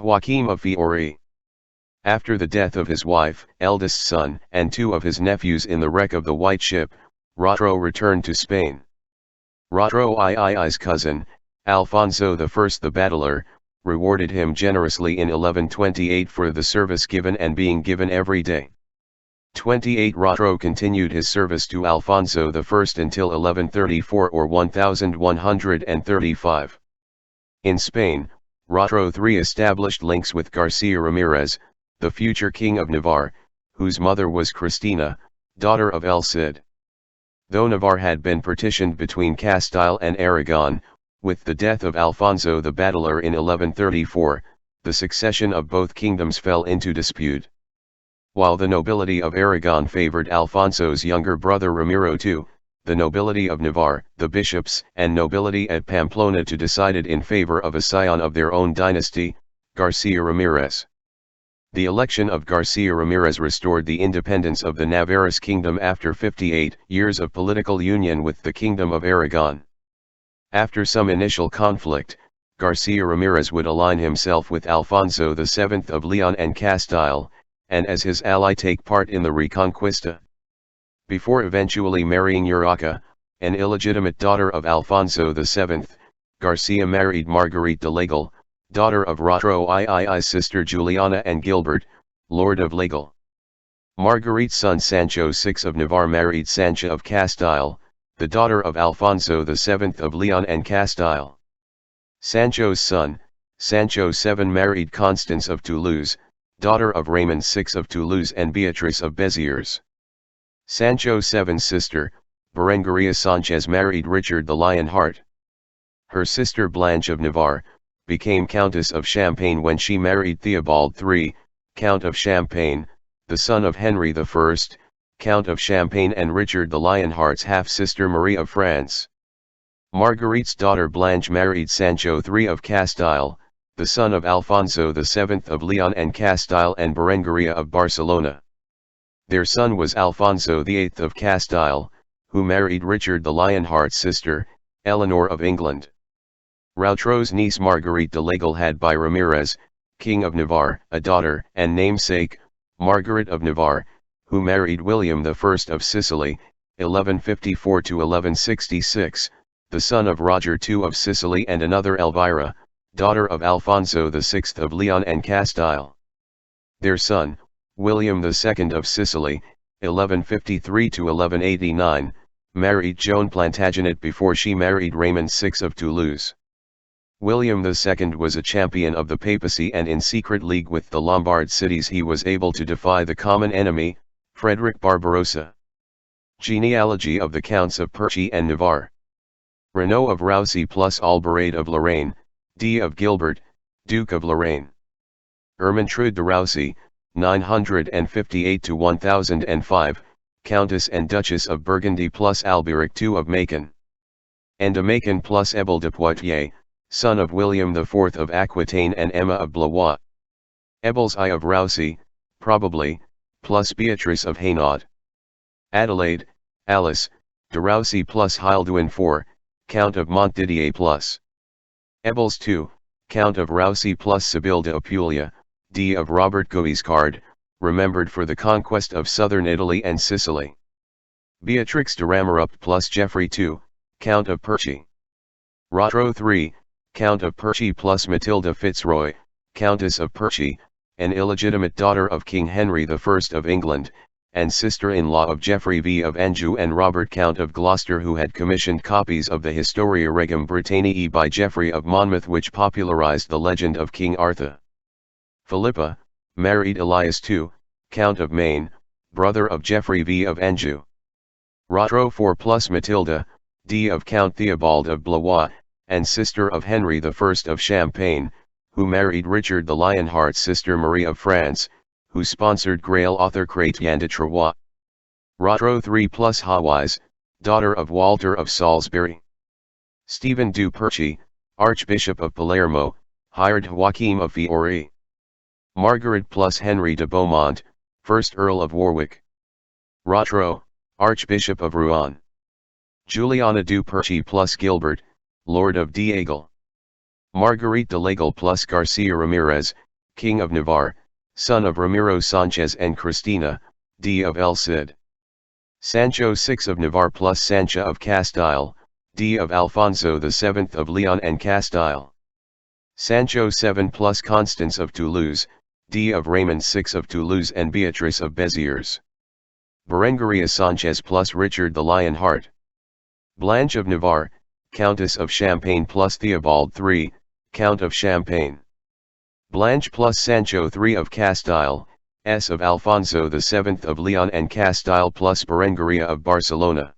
Joachim of Fiore. After the death of his wife, eldest son, and two of his nephews in the wreck of the White Ship, Rotro returned to Spain. Rotro II's cousin, Alfonso I the Battler, rewarded him generously in 1128 for the service given and being given every day. 28 Rotro continued his service to Alfonso I until 1134 or 1135. In Spain, Rotro III established links with Garcia Ramirez, the future king of Navarre, whose mother was Cristina, daughter of El Cid. Though Navarre had been partitioned between Castile and Aragon, with the death of Alfonso the Battler in 1134, the succession of both kingdoms fell into dispute. While the nobility of Aragon favored Alfonso's younger brother Ramiro II, the nobility of Navarre, the bishops and nobility at Pamplona decided in favor of a scion of their own dynasty, Garcia Ramirez. The election of Garcia Ramirez restored the independence of the Navarrese kingdom after 58 years of political union with the Kingdom of Aragon. After some initial conflict, Garcia Ramirez would align himself with Alfonso VII of Leon and Castile, and as his ally take part in the Reconquista. Before eventually marrying Urraca, an illegitimate daughter of Alfonso VII, Garcia married Marguerite de Lagal, daughter of Rotro II's sister Juliana and Gilbert, Lord of Lagal. Marguerite's son Sancho VI of Navarre married Sancha of Castile, the daughter of Alfonso VII of Leon and Castile. Sancho's son, Sancho VII married Constance of Toulouse, daughter of Raymond VI of Toulouse and Beatrice of Béziers. Sancho VII's sister, Berengaria Sanchez married Richard the Lionheart. Her sister Blanche of Navarre, became Countess of Champagne when she married Theobald III, Count of Champagne, the son of Henry I, Count of Champagne and Richard the Lionheart's half-sister Marie of France. Marguerite's daughter Blanche married Sancho III of Castile, the son of Alfonso VII of Leon and Castile and Berengaria of Barcelona. Their son was Alfonso VIII of Castile, who married Richard the Lionheart's sister, Eleanor of England. Rotro's niece Marguerite de Lagal had by Ramirez, King of Navarre, a daughter and namesake, Margaret of Navarre, who married William I of Sicily, 1154–1166, the son of Roger II of Sicily and another Elvira, daughter of Alfonso VI of Leon and Castile. Their son, William II of Sicily, 1153–1189, married Joan Plantagenet before she married Raymond VI of Toulouse. William II was a champion of the papacy, and in secret league with the Lombard cities he was able to defy the common enemy, Frederick Barbarossa. Genealogy of the Counts of Perche and Navarre. Renaud of Roussy plus Albarade of Lorraine, D. of Gilbert, Duke of Lorraine. Ermentrude de Roussy, 958–1005, Countess and Duchess of Burgundy plus Alberic II of Macon. And de Macon plus Ebel de Poitiers, son of William IV of Aquitaine and Emma of Blois. Ebel's I of Roussy, probably, plus Beatrice of Hainaut. Adelaide, Alice, de Roussy plus Hilduin IV, Count of Montdidier plus Ebel's II, Count of Roussy plus Sibylle de Apulia, D. of Robert Guiscard, remembered for the conquest of southern Italy and Sicily. Beatrix de Ramarup plus Geoffrey II, Count of Perche. Rotro III, Count of Perche plus Matilda Fitzroy, Countess of Perche, an illegitimate daughter of King Henry I of England, and sister-in-law of Geoffrey V of Anjou and Robert Count of Gloucester, who had commissioned copies of the Historia Regum Britanniae by Geoffrey of Monmouth, which popularized the legend of King Arthur. Philippa, married Elias II, Count of Maine, brother of Geoffrey V of Anjou. Rotro IV plus Matilda, D. of Count Theobald of Blois, and sister of Henry I of Champagne, who married Richard the Lionheart's sister Marie of France, who sponsored Grail author Chrétien de Troyes. Rotro III plus Hawise, daughter of Walter of Salisbury. Stephen du Perche, Archbishop of Palermo, hired Joachim of Fiore. Margaret plus Henry de Beaumont, 1st Earl of Warwick. Rotro, Archbishop of Rouen. Juliana du Perche plus Gilbert, Lord of Daigle. Marguerite de Lagal plus Garcia Ramirez, King of Navarre, son of Ramiro Sanchez and Cristina, D. of El Cid. Sancho VI of Navarre plus Sancha of Castile, D. of Alfonso VII of Leon and Castile. Sancho VII plus Constance of Toulouse, D. of Raymond VI of Toulouse and Beatrice of Béziers. Berengaria Sanchez plus Richard the Lionheart. Blanche of Navarre, Countess of Champagne plus Theobald III, Count of Champagne. Blanche plus Sancho III of Castile, S. of Alfonso VII of Leon and Castile plus Berengaria of Barcelona.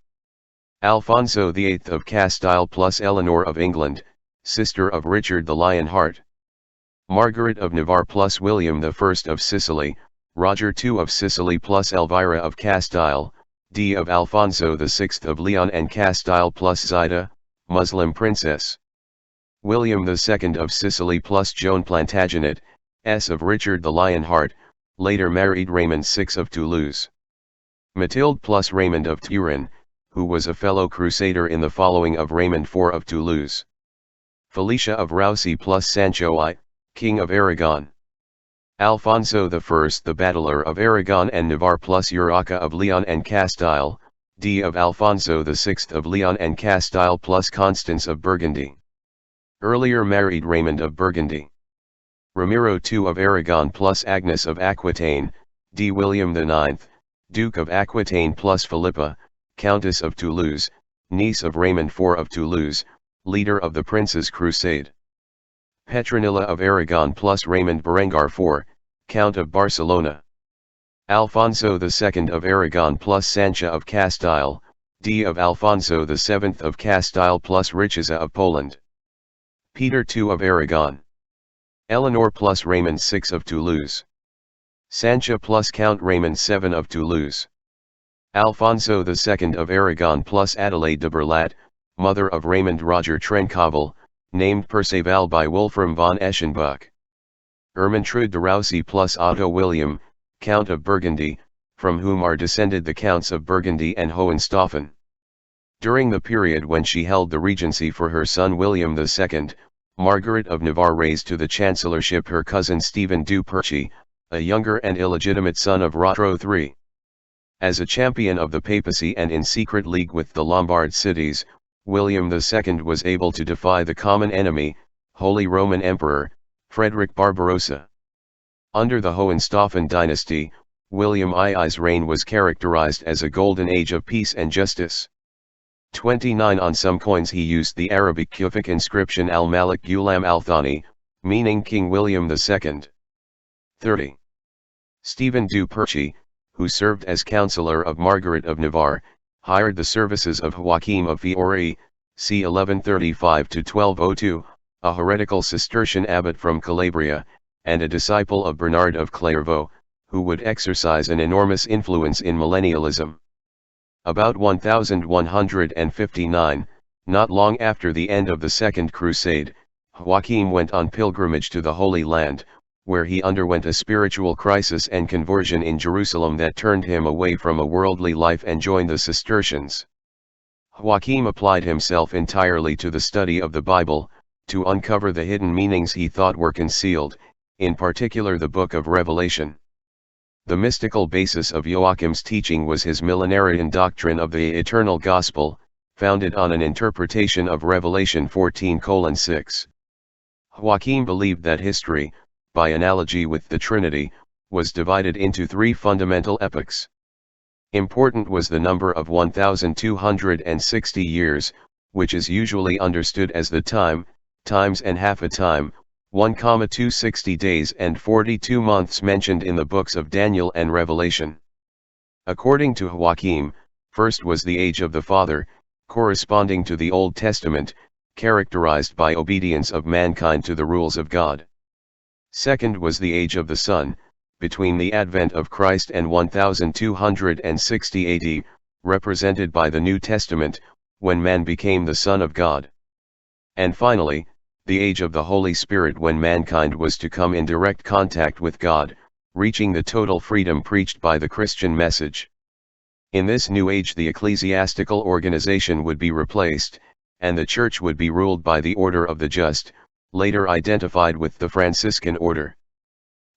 Alfonso VIII of Castile plus Eleanor of England, sister of Richard the Lionheart. Margaret of Navarre plus William I of Sicily, Roger II of Sicily plus Elvira of Castile, D. of Alfonso VI of Leon and Castile plus Zaida, Muslim princess. William II of Sicily plus Joan Plantagenet, S. of Richard the Lionheart, later married Raymond VI of Toulouse. Mathilde plus Raymond of Turin, who was a fellow crusader in the following of Raymond IV of Toulouse. Felicia of Roussy plus Sancho I, King of Aragon. Alfonso I the battler of Aragon and Navarre plus Urraca of Leon and Castile, D. of Alfonso VI of Leon and Castile plus Constance of Burgundy. Earlier married Raymond of Burgundy. Ramiro II of Aragon plus Agnes of Aquitaine, D. William IX, Duke of Aquitaine plus Philippa, Countess of Toulouse, niece of Raymond IV of Toulouse, leader of the Princes' Crusade. Petronilla of Aragon plus Raymond Berengar IV, Count of Barcelona. Alfonso II of Aragon plus Sancha of Castile, D. of Alfonso VII of Castile plus Richiza of Poland. Peter II of Aragon. Eleanor plus Raymond VI of Toulouse. Sancha plus Count Raymond VII of Toulouse. Alfonso II of Aragon plus Adelaide de Berlat, mother of Raymond Roger Trencavel, named Perceval by Wolfram von Eschenbach. Ermentrude de Roussy plus Otto William, Count of Burgundy, from whom are descended the Counts of Burgundy and Hohenstaufen. During the period when she held the regency for her son William II, Margaret of Navarre raised to the chancellorship her cousin Stephen du Perchy, a younger and illegitimate son of Rotro III. As a champion of the papacy and in secret league with the Lombard cities, William II was able to defy the common enemy, Holy Roman Emperor, Frederick Barbarossa. Under the Hohenstaufen dynasty, William II's reign was characterized as a golden age of peace and justice. 29 On some coins he used the Arabic Kufic inscription Al-Malik Ghulam Al-Thani, meaning King William II. 30. Stephen du Perchy, who served as counselor of Margaret of Navarre, hired the services of Joachim of Fiore, c. 1135-1202, a heretical Cistercian abbot from Calabria, and a disciple of Bernard of Clairvaux, who would exercise an enormous influence in millennialism. About 1159, not long after the end of the Second Crusade, Joachim went on pilgrimage to the Holy Land, where he underwent a spiritual crisis and conversion in Jerusalem that turned him away from a worldly life and joined the Cistercians. Joachim applied himself entirely to the study of the Bible, to uncover the hidden meanings he thought were concealed, in particular the Book of Revelation. The mystical basis of Joachim's teaching was his millenarian doctrine of the eternal gospel, founded on an interpretation of Revelation 14:6. Joachim believed that history, by analogy with the Trinity, was divided into three fundamental epochs. Important was the number of 1260 years, which is usually understood as the time, times and half a time, 1,260 days and 42 months mentioned in the books of Daniel and Revelation. According to Joachim, first was the age of the Father, corresponding to the Old Testament, characterized by obedience of mankind to the rules of God. Second was the age of the Son, between the advent of Christ and 1260 AD, represented by the New Testament, when man became the Son of God. And finally, the age of the Holy Spirit, when mankind was to come in direct contact with God, reaching the total freedom preached by the Christian message. In this new age the ecclesiastical organization would be replaced, and the Church would be ruled by the order of the just, later identified with the Franciscan order.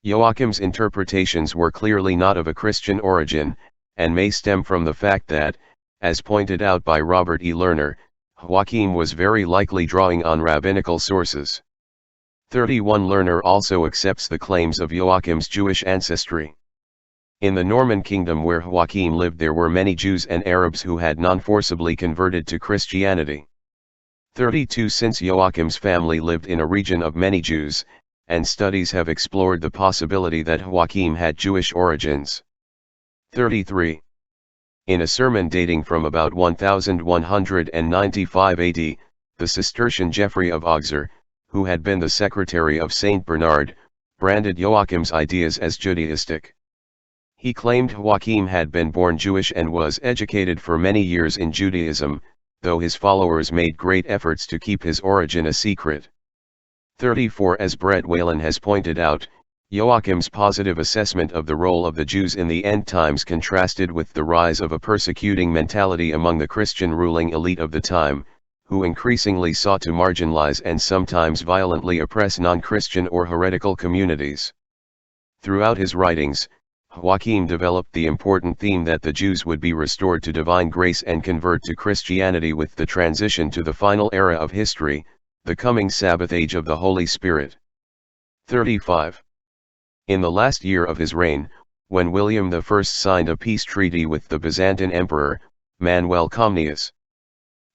Joachim's interpretations were clearly not of a Christian origin, and may stem from the fact that, as pointed out by Robert E. Lerner, Joachim was very likely drawing on rabbinical sources. 31 Lerner also accepts the claims of Joachim's Jewish ancestry. In the Norman kingdom where Joachim lived there were many Jews and Arabs who had non-forcibly converted to Christianity. 32 Since Joachim's family lived in a region of many Jews, and studies have explored the possibility that Joachim had Jewish origins. 33. In a sermon dating from about 1195 AD, the Cistercian Geoffrey of Auxerre, who had been the secretary of Saint Bernard, branded Joachim's ideas as Judaistic. He claimed Joachim had been born Jewish and was educated for many years in Judaism, though his followers made great efforts to keep his origin a secret. 34 As Brett Whalen has pointed out, Joachim's positive assessment of the role of the Jews in the end times contrasted with the rise of a persecuting mentality among the Christian ruling elite of the time, who increasingly sought to marginalize and sometimes violently oppress non-Christian or heretical communities. Throughout his writings, Joachim developed the important theme that the Jews would be restored to divine grace and convert to Christianity with the transition to the final era of history, the coming Sabbath age of the Holy Spirit. 35. In the last year of his reign, when William I signed a peace treaty with the Byzantine Emperor, Manuel Comnenus,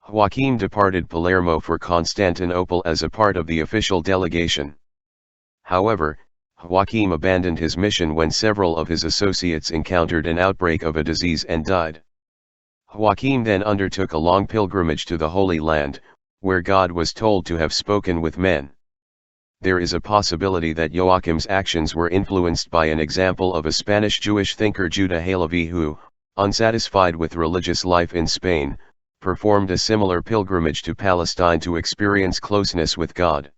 Joachim departed Palermo for Constantinople as a part of the official delegation. However, Joachim abandoned his mission when several of his associates encountered an outbreak of a disease and died. Joachim then undertook a long pilgrimage to the Holy Land, where God was told to have spoken with men. There is a possibility that Joachim's actions were influenced by an example of a Spanish Jewish thinker Judah Halevi who, unsatisfied with religious life in Spain, performed a similar pilgrimage to Palestine to experience closeness with God.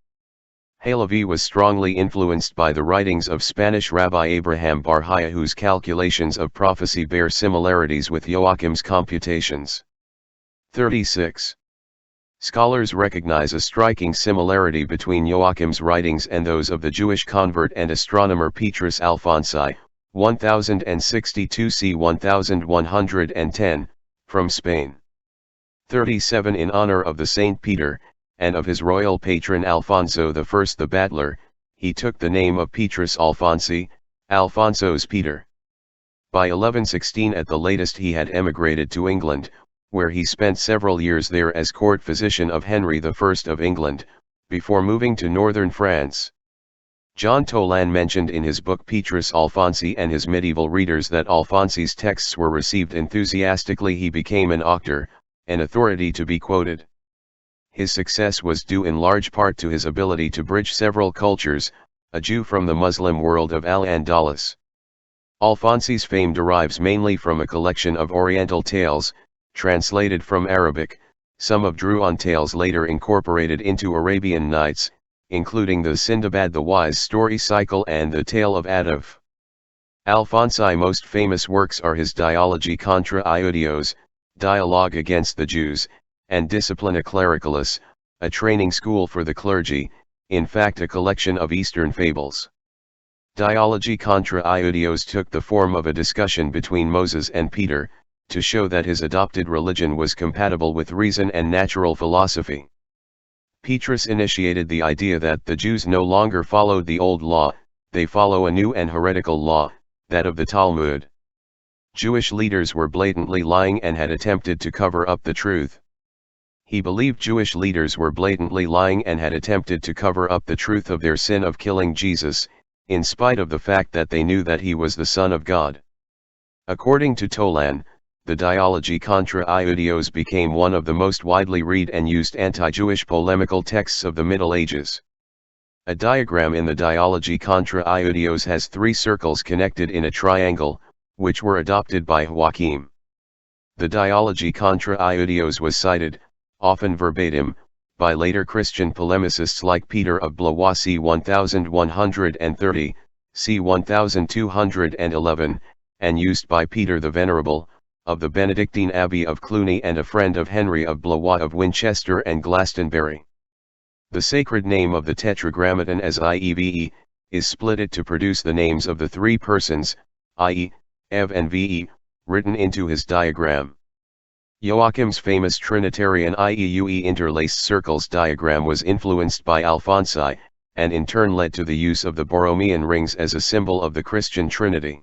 Halevi was strongly influenced by the writings of Spanish Rabbi Abraham Bar Haya, whose calculations of prophecy bear similarities with Joachim's computations. 36. Scholars recognize a striking similarity between Joachim's writings and those of the Jewish convert and astronomer Petrus Alfonsi, 1062 c. 1110, from Spain. 37 In honor of the Saint Peter, and of his royal patron Alfonso I the Battler, he took the name of Petrus Alfonsi, Alfonso's Peter. By 1116 at the latest he had emigrated to England, where he spent several years there as court physician of Henry I of England, before moving to northern France. John Toland mentioned in his book Petrus Alfonsi and his medieval readers that Alfonsi's texts were received enthusiastically. He became an auctor, an authority to be quoted. His success was due in large part to his ability to bridge several cultures, a Jew from the Muslim world of Al-Andalus. Alfonsi's fame derives mainly from a collection of Oriental tales, translated from Arabic, some of Druon tales later incorporated into Arabian Nights, including the Sindbad the Wise story cycle and the Tale of Adolf. Alfonsi's most famous works are his Dialogi contra Iudios, Dialogue against the Jews, and Disciplina Clericalis, a training school for the clergy, in fact a collection of Eastern fables. Dialogi contra Iudios took the form of a discussion between Moses and Peter, to show that his adopted religion was compatible with reason and natural philosophy. Petrus initiated the idea that the Jews no longer followed the old law, they follow a new and heretical law, that of the Talmud. Jewish leaders were blatantly lying and had attempted to cover up the truth. He believed Jewish leaders were blatantly lying and had attempted to cover up the truth of their sin of killing Jesus, in spite of the fact that they knew that he was the Son of God. According to Toland, the Dialogi contra Iudios became one of the most widely read and used anti-Jewish polemical texts of the Middle Ages. A diagram in the Dialogi contra Iudios has three circles connected in a triangle, which were adopted by Joachim. The Dialogi contra Iudios was cited, often verbatim, by later Christian polemicists like Peter of Blois c. 1130, c. 1211, and used by Peter the Venerable, of the Benedictine Abbey of Cluny and a friend of Henry of Blois of Winchester and Glastonbury. The sacred name of the Tetragrammaton as Ieve, is splitted to produce the names of the three persons, i.e., Ev and Ve, written into his diagram. Joachim's famous Trinitarian IEUE interlaced circles diagram was influenced by Alphonsi, and in turn led to the use of the Borromean rings as a symbol of the Christian Trinity.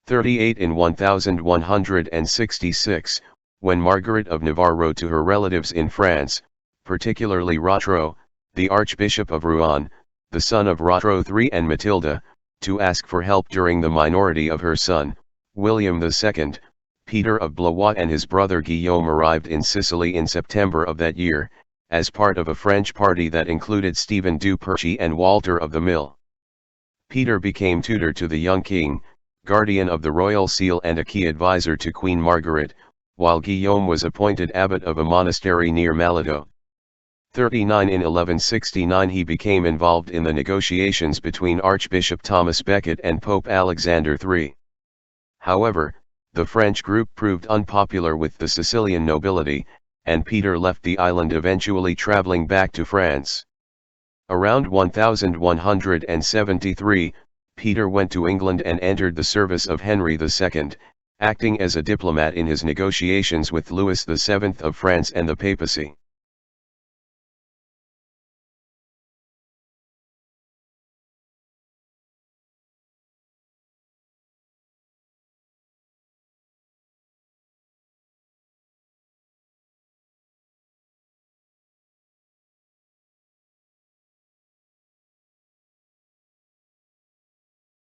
38 In 1166, when Margaret of Navarre wrote to her relatives in France, particularly Rotrou, the Archbishop of Rouen, the son of Rotrou III and Matilda, to ask for help during the minority of her son, William II, Peter of Blois and his brother Guillaume arrived in Sicily in September of that year, as part of a French party that included Stephen du Perchy and Walter of the Mill. Peter became tutor to the young king, guardian of the royal seal and a key advisor to Queen Margaret, while Guillaume was appointed abbot of a monastery near Maladoux. 39 In 1169 he became involved in the negotiations between Archbishop Thomas Becket and Pope Alexander III. However, the French group proved unpopular with the Sicilian nobility, and Peter left the island, eventually traveling back to France. Around 1173, Peter went to England and entered the service of Henry II, acting as a diplomat in his negotiations with Louis VII of France and the papacy.